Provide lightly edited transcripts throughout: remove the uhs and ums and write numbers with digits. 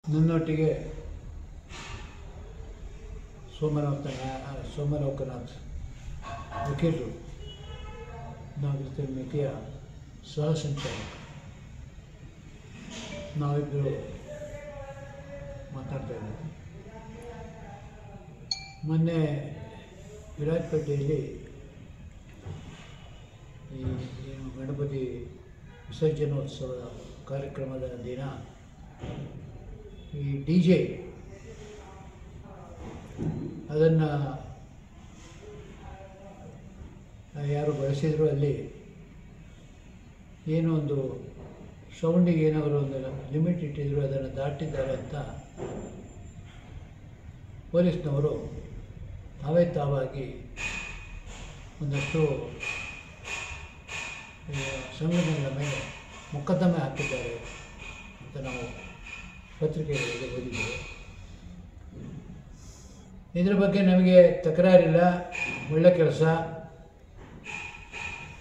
ನನ್ನೊಟ್ಟಿಗೆ ಸೋಮಲೋಕನಾಥ್ ವಕೀಲರು, ನಾಗರಿಕ ಮಿತಿಯ ಸಹ ಸಂಚಾಲಕ, ನಾವಿಬ್ಬರು ಮಾತಾಡ್ತಾ ಇದ್ದೀವಿ. ಮೊನ್ನೆ ವಿರಾಜಪೇಟೆಯಲ್ಲಿ ಏನು ಗಣಪತಿ ವಿಸರ್ಜನೋತ್ಸವದ ಕಾರ್ಯಕ್ರಮದ ದಿನ ಈ DJ ಅದನ್ನು ಯಾರು ಬಳಸಿದ್ರು, ಅಲ್ಲಿ ಏನೋ ಒಂದು ಸೌಂಡಿಗೆ ಏನಾದರೂ ಒಂದು ಲಿಮಿಟ್ ಇಟ್ಟಿದ್ರು, ಅದನ್ನು ದಾಟಿದ್ದಾರೆ ಅಂತ ಪೊಲೀಸ್ನವರು ತಾವಾಗಿ ಒಂದಷ್ಟು ಸಂಘಟನೆಗಳ ಮೇಲೆ ಮೊಕದ್ದಮೆ ಹಾಕಿದ್ದಾರೆ ಅಂತ ನಾವು ಪತ್ರಿಕೆಗಳಲ್ಲಿ ಓದಿದ್ದೇವೆ. ಇದರ ಬಗ್ಗೆ ನಮಗೆ ತಕರಾರಿಲ್ಲ, ಒಳ್ಳೆ ಕೆಲಸ.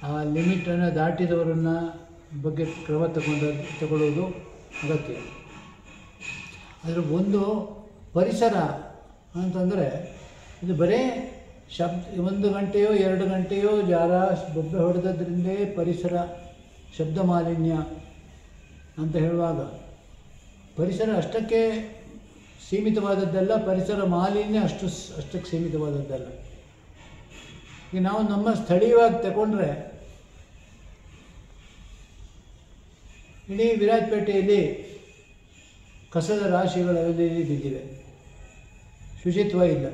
ಆ ಲಿಮಿಟನ್ನು ದಾಟಿದವರನ್ನ ಬಗ್ಗೆ ಕ್ರಮ ತಗೊಳ್ಳೋದು ಅಗತ್ಯ. ಅದರ ಒಂದು ಪರಿಸರ ಅಂತಂದರೆ ಇದು ಬರೀ ಒಂದು ಗಂಟೆಯೋ 2 ಗಂಟೆಯೋ ಜಾರ ಬೊಬ್ಬೆ ಹೊಡೆದದ್ರಿಂದೇ ಪರಿಸರ ಶಬ್ದ ಮಾಲಿನ್ಯ ಅಂತ ಹೇಳುವಾಗ ಪರಿಸರ ಅಷ್ಟಕ್ಕೆ ಸೀಮಿತವಾದದ್ದಲ್ಲ, ಪರಿಸರ ಮಾಲಿನ್ಯ ಅಷ್ಟಕ್ಕೆ ಸೀಮಿತವಾದದ್ದಲ್ಲ. ಈಗ ನಾವು ನಮ್ಮ ಸ್ಥಳೀಯವಾಗಿ ತಗೊಂಡ್ರೆ ಇಡೀ ವಿರಾಜಪೇಟೆಯಲ್ಲಿ ಕಸದ ರಾಶಿಗಳಲ್ಲಿ ಬಿದ್ದಿವೆ, ಶುಚಿತ್ವ ಇಲ್ಲ.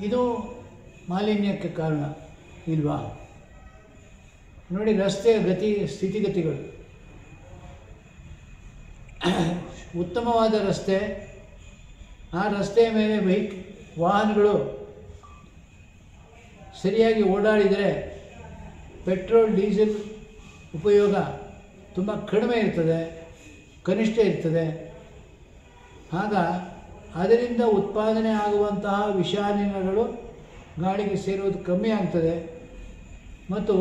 ಇದು ಮಾಲಿನ್ಯಕ್ಕೆ ಕಾರಣ ಇಲ್ವಾ? ನೋಡಿ, ರಸ್ತೆಯ ಸ್ಥಿತಿಗತಿಗಳು. ಉತ್ತಮವಾದ ರಸ್ತೆ, ಆ ರಸ್ತೆಯ ಮೇಲೆ ವಾಹನಗಳು ಸರಿಯಾಗಿ ಓಡಾಡಿದರೆ ಪೆಟ್ರೋಲ್ ಡೀಸೆಲ್ ಉಪಯೋಗ ತುಂಬ ಕಡಿಮೆ ಇರ್ತದೆ, ಕನಿಷ್ಠ ಇರ್ತದೆ. ಆಗ ಅದರಿಂದ ಉತ್ಪಾದನೆ ಆಗುವಂತಹ ವಿಷಾನಿಲಗಳು ಗಾಳಿಗೆ ಸೇರುವುದು ಕಮ್ಮಿ ಆಗ್ತದೆ. ಮತ್ತು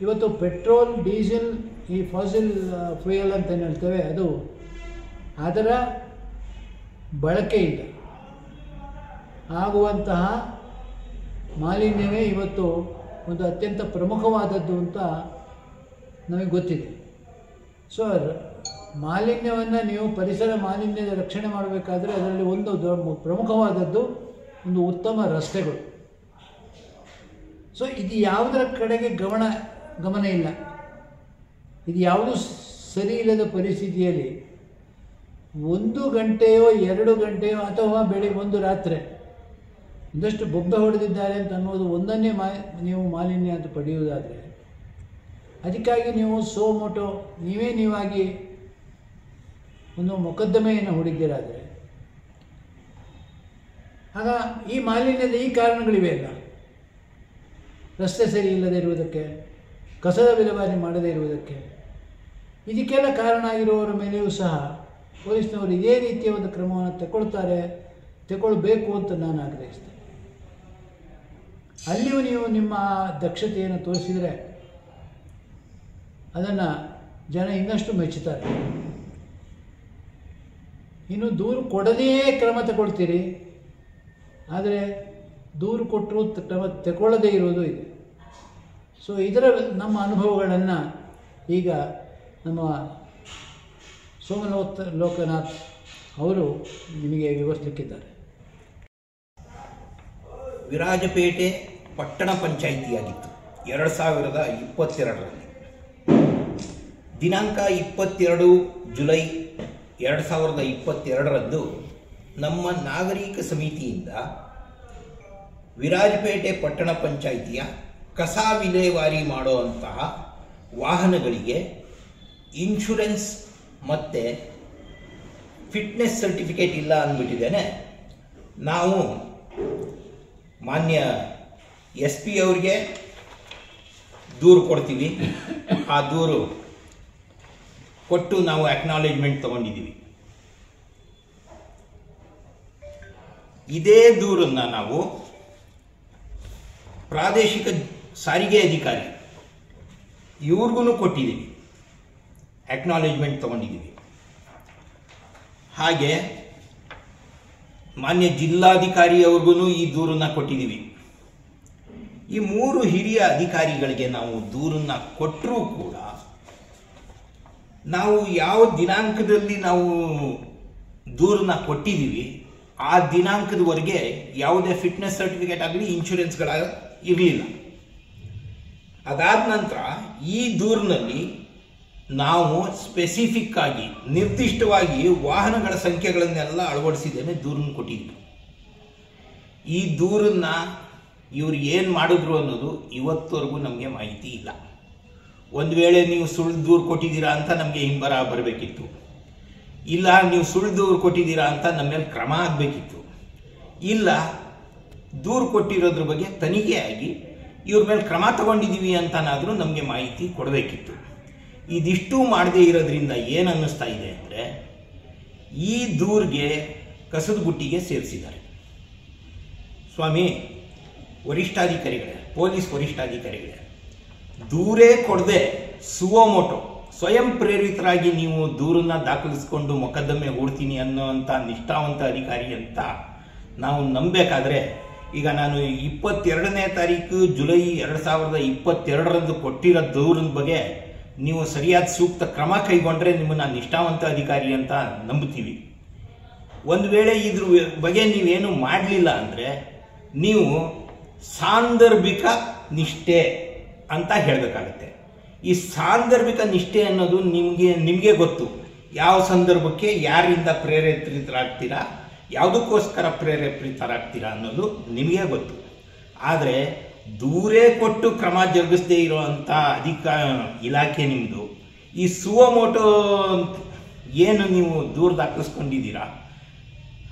ಇವತ್ತು ಪೆಟ್ರೋಲ್ ಡೀಸೆಲ್, ಈ ಫಾಸಿಲ್ ಫ್ಯೂಯಲ್ ಅಂತ ಏನು ಹೇಳ್ತೇವೆ, ಅದು ಅದರ ಬಳಕೆಯಿಂದ ಆಗುವಂತಹ ಮಾಲಿನ್ಯವೇ ಇವತ್ತು ಒಂದು ಅತ್ಯಂತ ಪ್ರಮುಖವಾದದ್ದು ಅಂತ ನಮಗೆ ಗೊತ್ತಿದೆ. ಸೊ ಮಾಲಿನ್ಯವನ್ನು ನೀವು ಪರಿಸರ ಮಾಲಿನ್ಯದ ರಕ್ಷಣೆ ಮಾಡಬೇಕಾದ್ರೆ ಅದರಲ್ಲಿ ಒಂದು ಪ್ರಮುಖವಾದದ್ದು ಒಂದು ಉತ್ತಮ ರಸ್ತೆಗಳು. ಸೊ ಇದು ಯಾವುದರ ಕಡೆಗೆ ಗಮನ ಇಲ್ಲ. ಇದು ಯಾವುದೂ ಸರಿ ಇಲ್ಲದ ಪರಿಸ್ಥಿತಿಯಲ್ಲಿ 1 ಗಂಟೆಯೋ 2 ಗಂಟೆಯೋ ಅಥವಾ ಬೆಳಿಗ್ಗೆ ಒಂದು ರಾತ್ರಿ ಒಂದಷ್ಟು ಬೊಬ್ಬೆ ಹೊಡೆದಿದ್ದಾರೆ ಅಂತ ಅನ್ನೋದು ಒಂದನ್ನೇ ನೀವು ಮಾಲಿನ್ಯ ಅಂತ ಪಡೆಯುವುದಾದರೆ, ಅದಕ್ಕಾಗಿ ನೀವು ನೀವಾಗಿ ಒಂದು ಮೊಕದ್ದಮೆಯನ್ನು ಹೂಡಿದ್ದೀರಾದರೆ, ಆಗ ಈ ಮಾಲಿನ್ಯದ ಈ ಕಾರಣಗಳಿವೆ ಅಲ್ಲ. ರಸ್ತೆ ಸರಿ ಇಲ್ಲದೆ ಇರುವುದಕ್ಕೆ, ಕಸದ ವಿಲೇವಾರಿ ಮಾಡದೇ ಇರುವುದಕ್ಕೆ, ಇದಕ್ಕೆಲ್ಲ ಕಾರಣ ಆಗಿರುವವರ ಮೇಲೆಯೂ ಸಹ ಪೊಲೀಸ್ನವರು ಇದೇ ರೀತಿಯ ಒಂದು ಕ್ರಮವನ್ನು ತಗೊಳ್ಬೇಕು ಅಂತ ನಾನು ಆಗ್ರಹಿಸ್ತೇನೆ. ಅಲ್ಲಿಯೂ ನೀವು ನಿಮ್ಮ ದಕ್ಷತೆಯನ್ನು ತೋರಿಸಿದರೆ ಅದನ್ನು ಜನ ಇನ್ನಷ್ಟು ಮೆಚ್ಚುತ್ತಾರೆ. ಇನ್ನು ದೂರು ಕೊಡದೇ ಕ್ರಮ ತಗೊಳ್ತೀರಿ, ಆದರೆ ದೂರು ಕೊಟ್ಟರೂ ಕ್ರಮ ತಗೊಳ್ಳದೇ ಇರೋದು ಇದೆ. ಸೊ ನಮ್ಮ ಅನುಭವಗಳನ್ನು ಈಗ ನಮ್ಮ ಸೋಮಲೋಕನಾಥ್ ಅವರು ನಿಮಗೆ ವಿವರಿಸಲಿಕ್ಕಿದ್ದಾರೆ. ವಿರಾಜಪೇಟೆ ಪಟ್ಟಣ ಪಂಚಾಯಿತಿಯಾಗಿತ್ತು 2022ರಲ್ಲಿ. ದಿನಾಂಕ 22 ಜುಲೈ 2022ರಂದು ನಮ್ಮ ನಾಗರಿಕ ಸಮಿತಿಯಿಂದ ವಿರಾಜಪೇಟೆ ಪಟ್ಟಣ ಪಂಚಾಯಿತಿಯ ಕಸ ವಿಲೇವಾರಿ ಮಾಡುವಂತಹ ವಾಹನಗಳಿಗೆ ಇನ್ಶೂರೆನ್ಸ್ ಮತ್ತು ಫಿಟ್ನೆಸ್ ಸರ್ಟಿಫಿಕೇಟ್ ಇಲ್ಲ ಅಂದ್ಬಿಟ್ಟಿದ್ದೇನೆ. ನಾವು ಮಾನ್ಯ SP ಅವರಿಗೆ ದೂರು ಕೊಡ್ತೀವಿ. ಆ ದೂರು ಕೊಟ್ಟು ನಾವು ಅಕ್ನಾಲೇಜ್ಮೆಂಟ್ ತಗೊಂಡಿದ್ದೀವಿ. ಇದೇ ದೂರನ್ನು ನಾವು ಪ್ರಾದೇಶಿಕ ಸಾರಿಗೆ ಅಧಿಕಾರಿ ಇವ್ರಿಗೂ ಕೊಟ್ಟಿದ್ದೀವಿ, ಅಕ್ನಾಲೇಜ್ಮೆಂಟ್ ತಗೊಂಡಿದ್ದೀವಿ. ಹಾಗೆ ಮಾನ್ಯ ಜಿಲ್ಲಾಧಿಕಾರಿಯವ್ರಿಗೂ ಈ ದೂರನ್ನು ಕೊಟ್ಟಿದ್ದೀವಿ. ಈ 3 ಹಿರಿಯ ಅಧಿಕಾರಿಗಳಿಗೆ ನಾವು ದೂರನ್ನು ಕೊಟ್ಟರೂ ಕೂಡ ನಾವು ಯಾವ ದಿನಾಂಕದಲ್ಲಿ ನಾವು ದೂರನ್ನು ಕೊಟ್ಟಿದ್ದೀವಿ ಆ ದಿನಾಂಕದವರೆಗೆ ಯಾವುದೇ ಫಿಟ್ನೆಸ್ ಸರ್ಟಿಫಿಕೇಟ್ ಆಗಲಿ ಇನ್ಶೂರೆನ್ಸ್ಗಳ ಇರಲಿಲ್ಲ. ಅದಾದ ನಂತರ ಈ ದೂರಿನಲ್ಲಿ ನಾವು ಸ್ಪೆಸಿಫಿಕ್ ಆಗಿ ನಿರ್ದಿಷ್ಟವಾಗಿ ವಾಹನಗಳ ಸಂಖ್ಯೆಗಳನ್ನೆಲ್ಲ ಅಳವಡಿಸಿದ್ದೇನೆ ದೂರನ್ನು ಕೊಟ್ಟಿದ್ದೀವಿ. ಈ ದೂರನ್ನು ಇವ್ರು ಏನು ಮಾಡಿದ್ರು ಅನ್ನೋದು ಇವತ್ತವರೆಗೂ ನಮಗೆ ಮಾಹಿತಿ ಇಲ್ಲ. ಒಂದು ವೇಳೆ ನೀವು ಸುಳ್ಳು ದೂರು ಕೊಟ್ಟಿದ್ದೀರಾ ಅಂತ ನಮಗೆ ಹಿಂಬರ ಬರಬೇಕಿತ್ತು, ಇಲ್ಲ ನೀವು ಸುಳ್ಳು ದೂರು ಕೊಟ್ಟಿದ್ದೀರಾ ಅಂತ ನಮ್ಮ ಮೇಲೆ ಕ್ರಮ ಆಗಬೇಕಿತ್ತು, ಇಲ್ಲ ದೂರು ಕೊಟ್ಟಿರೋದ್ರ ಬಗ್ಗೆ ತನಿಖೆ ಆಗಿ ಇವ್ರ ಮೇಲೆ ಕ್ರಮ ತಗೊಂಡಿದ್ದೀವಿ ಅಂತನಾದರೂ ನಮಗೆ ಮಾಹಿತಿ ಕೊಡಬೇಕಿತ್ತು. ಇದಿಷ್ಟು ಮಾಡದೇ ಇರೋದ್ರಿಂದ ಏನು ಅನ್ನಿಸ್ತಾ ಇದೆ ಅಂದರೆ ಈ ದೂರಿಗೆ ಕಸದ ಬುಟ್ಟಿಗೆ ಸೇರಿಸಿದ್ದಾರೆ. ಸ್ವಾಮಿ ವರಿಷ್ಠಾಧಿಕಾರಿಗಳೇ, ಪೊಲೀಸ್ ವರಿಷ್ಠಾಧಿಕಾರಿಗಳೇ, ದೂರೇ ಕೊಡದೆ ಸುವೋಮೋಟೋ ಸ್ವಯಂ ಪ್ರೇರಿತರಾಗಿ ನೀವು ದೂರನ್ನು ದಾಖಲಿಸಿಕೊಂಡು ಮೊಕದ್ದಮೆ ಹೂಡ್ತೀನಿ ಅನ್ನೋವಂಥ ನಿಷ್ಠಾವಂತ ಅಧಿಕಾರಿ ಅಂತ ನಾವು ನಂಬಬೇಕಾದ್ರೆ, ಈಗ ನಾನು 22ನೇ ತಾರೀಕು ಜುಲೈ 2022ರಂದು ಕೊಟ್ಟಿರೋ ದೂರಿನ ಬಗ್ಗೆ ನೀವು ಸರಿಯಾದ ಸೂಕ್ತ ಕ್ರಮ ಕೈಗೊಂಡ್ರೆ ನಿಮ್ಮನ್ನು ನಿಷ್ಠಾವಂತ ಅಧಿಕಾರಿ ಅಂತ ನಂಬುತ್ತೀವಿ. ಒಂದು ವೇಳೆ ಇದ್ರ ಬಗ್ಗೆ ನೀವೇನು ಮಾಡಲಿಲ್ಲ ಅಂದರೆ ನೀವು ಸಾಂದರ್ಭಿಕ ನಿಷ್ಠೆ ಅಂತ ಹೇಳಬೇಕಾಗತ್ತೆ. ಈ ಸಾಂದರ್ಭಿಕ ನಿಷ್ಠೆ ಅನ್ನೋದು ನಿಮಗೆ ಗೊತ್ತು. ಯಾವ ಸಂದರ್ಭಕ್ಕೆ ಯಾರಿಂದ ಪ್ರೇರೇಪಿತರಾಗ್ತೀರಾ, ಯಾವುದಕ್ಕೋಸ್ಕರ ಪ್ರೇರೇಪಿತರಾಗ್ತೀರಾ ಅನ್ನೋದು ನಿಮಗೆ ಗೊತ್ತು. ಆದರೆ ದೂರೇ ಕೊಟ್ಟು ಕ್ರಮ ಜರುಗಿಸದೇ ಇರೋವಂಥ ಇಲಾಖೆ ನಿಮ್ಮದು. ಈ ಸುವೋಮೋಟೋ ಏನು ನೀವು ದೂರು ದಾಖಲಿಸ್ಕೊಂಡಿದ್ದೀರಾ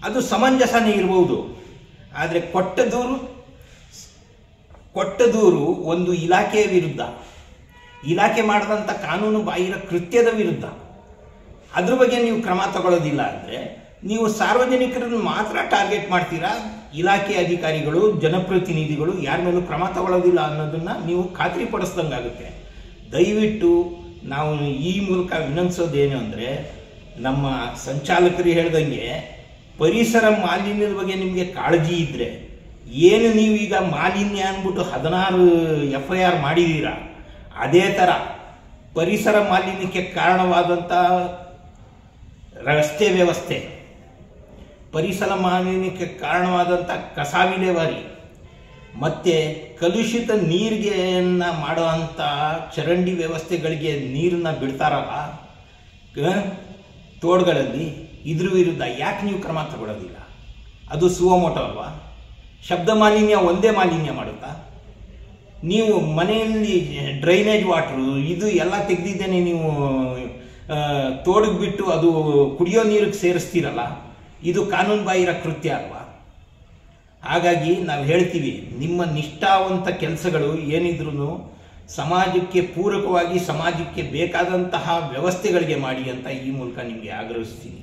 ಅದು ಸಮಂಜಸನೇ ಇರ್ಬೋದು, ಆದರೆ ಕೊಟ್ಟ ದೂರು ಒಂದು ಇಲಾಖೆಯ ವಿರುದ್ಧ, ಇಲಾಖೆ ಮಾಡಿದಂಥ ಕಾನೂನು ಬಾಹಿರ ಕೃತ್ಯದ ವಿರುದ್ಧ. ಅದ್ರ ಬಗ್ಗೆ ನೀವು ಕ್ರಮ ತಗೊಳ್ಳೋದಿಲ್ಲ ಅಂದರೆ ನೀವು ಸಾರ್ವಜನಿಕರನ್ನು ಮಾತ್ರ ಟಾರ್ಗೆಟ್ ಮಾಡ್ತೀರಾ. ಇಲಾಖೆ ಅಧಿಕಾರಿಗಳು, ಜನಪ್ರತಿನಿಧಿಗಳು ಯಾರ ಮೇಲೂ ಕ್ರಮ ತಗೊಳ್ಳೋದಿಲ್ಲ ಅನ್ನೋದನ್ನು ನೀವು ಖಾತ್ರಿಪಡಿಸ್ದಂಗಾಗುತ್ತೆ. ದಯವಿಟ್ಟು ನಾವು ಈ ಮೂಲಕ ವಿನಂತಿಸೋದೇನು ಅಂದರೆ, ನಮ್ಮ ಸಂಚಾಲಕರು ಹೇಳ್ದಂಗೆ ಪರಿಸರ ಮಾಲಿನ್ಯದ ಬಗ್ಗೆ ನಿಮಗೆ ಕಾಳಜಿ ಇದ್ದರೆ, ಏನು ನೀವೀಗ ಮಾಲಿನ್ಯ ಅಂದ್ಬಿಟ್ಟು 16 FIR ಮಾಡಿದ್ದೀರಾ, ಅದೇ ಥರ ಪರಿಸರ ಮಾಲಿನ್ಯಕ್ಕೆ ಕಾರಣವಾದಂಥ ರಸ್ತೆ ವ್ಯವಸ್ಥೆ, ಪರಿಸರ ಮಾಲಿನ್ಯಕ್ಕೆ ಕಾರಣವಾದಂಥ ಕಸ ವಿಲೇವಾರಿ ಮತ್ತು ಕಲುಷಿತ ನೀರಿಗೆಯನ್ನು ಮಾಡುವಂಥ ಚರಂಡಿ ವ್ಯವಸ್ಥೆಗಳಿಗೆ ನೀರನ್ನು ಬಿಡ್ತಾರಲ್ಲ ತೋಡುಗಳಲ್ಲಿ, ಇದ್ರ ವಿರುದ್ಧ ಯಾಕೆ ನೀವು ಕ್ರಮ ತಗೊಳ್ಳೋದಿಲ್ಲ? ಅದು ಸುವೋಮೋಟೋ ಅಲ್ವಾ? ಶಬ್ದ ಮಾಲಿನ್ಯ ಒಂದೇ ಮಾಲಿನ್ಯ ಮಾಡುತ್ತಾ? ನೀವು ಮನೆಯಲ್ಲಿ ಡ್ರೈನೇಜ್ ವಾಟ್ರು ಇದು ಎಲ್ಲ ತೆಗೆದಿದ್ದೇನೆ ನೀವು ತೋಡಿಗೆ ಬಿಟ್ಟು ಅದು ಕುಡಿಯೋ ನೀರಿಗೆ ಸೇರಿಸ್ತೀರಲ್ಲ, ಇದು ಕಾನೂನು ಬಾಹಿರ ಕೃತ್ಯ ಅಲ್ವಾ? ಹಾಗಾಗಿ ನಾವು ಹೇಳ್ತೀವಿ, ನಿಮ್ಮ ನಿಷ್ಠಾವಂತ ಕೆಲಸಗಳು ಏನಿದ್ರೂ ಸಮಾಜಕ್ಕೆ ಪೂರಕವಾಗಿ ಸಮಾಜಕ್ಕೆ ಬೇಕಾದಂತಹ ವ್ಯವಸ್ಥೆಗಳಿಗೆ ಮಾಡಿ ಅಂತ ಈ ಮೂಲಕ ನಿಮಗೆ ಆಗ್ರಹಿಸ್ತೀನಿ.